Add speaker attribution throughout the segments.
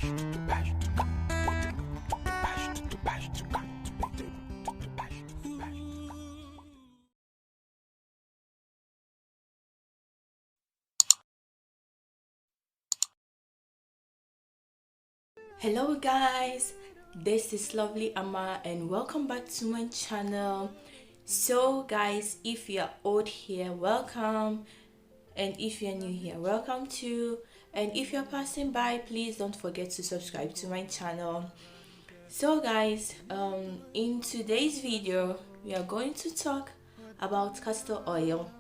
Speaker 1: Hello guys, this is LovelyAma and welcome back to my channel. So guys, if you're old here, welcome, and if you're new here, welcome too. And if you're passing by, please don't forget to subscribe to my channel. So guys, in today's video we are going to talk about castor oil.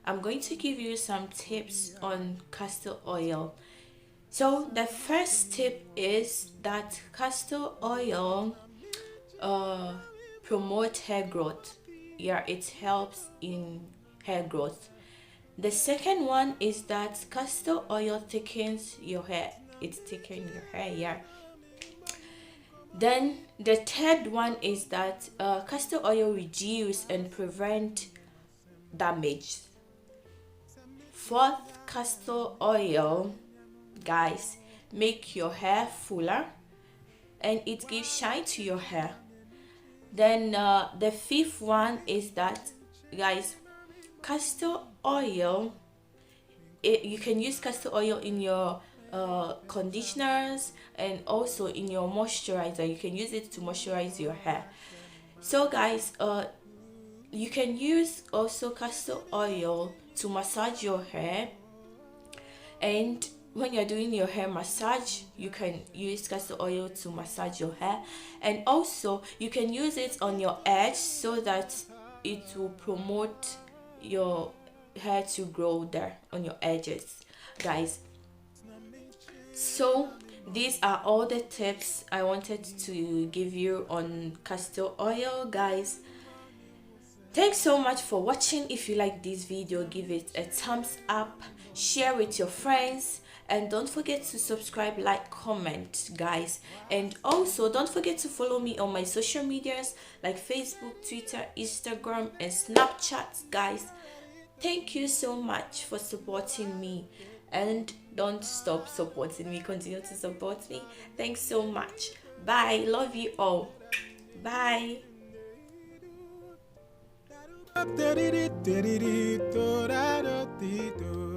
Speaker 1: I'm going to give you some tips on castor oil. So the first tip is that castor oil promotes hair growth. Yeah, it helps in hair growth. The second one is that castor oil thickens your hair. It thickens your hair, yeah. Then the third one is that castor oil reduce and prevent damage. Fourth, castor oil, guys, make your hair fuller and it gives shine to your hair. Then the fifth one is that, guys, castor oil, you can use castor oil in your conditioners and also in your moisturizer. You can use it to moisturize your hair. So guys, you can use also castor oil to massage your hair, and when you're doing your hair massage, you can use castor oil to massage your hair, and also you can use it on your edge so that it will promote your hair to grow there on your edges, guys. So these are all the tips I wanted to give you on castor oil, guys. Thanks so much for watching. If you like this video, give it a thumbs up, share with your friends, and don't forget to subscribe, like, comment, guys. And also don't forget to follow me on my social medias like Facebook, Twitter, Instagram, and Snapchat, guys. Thank you so much for supporting me, and don't stop supporting me. Continue to support me. Thanks so much. Bye. Love you all. Bye.
Speaker 2: Da-dee-dee-dee-dee-dee-doo-da-da-dee-doo.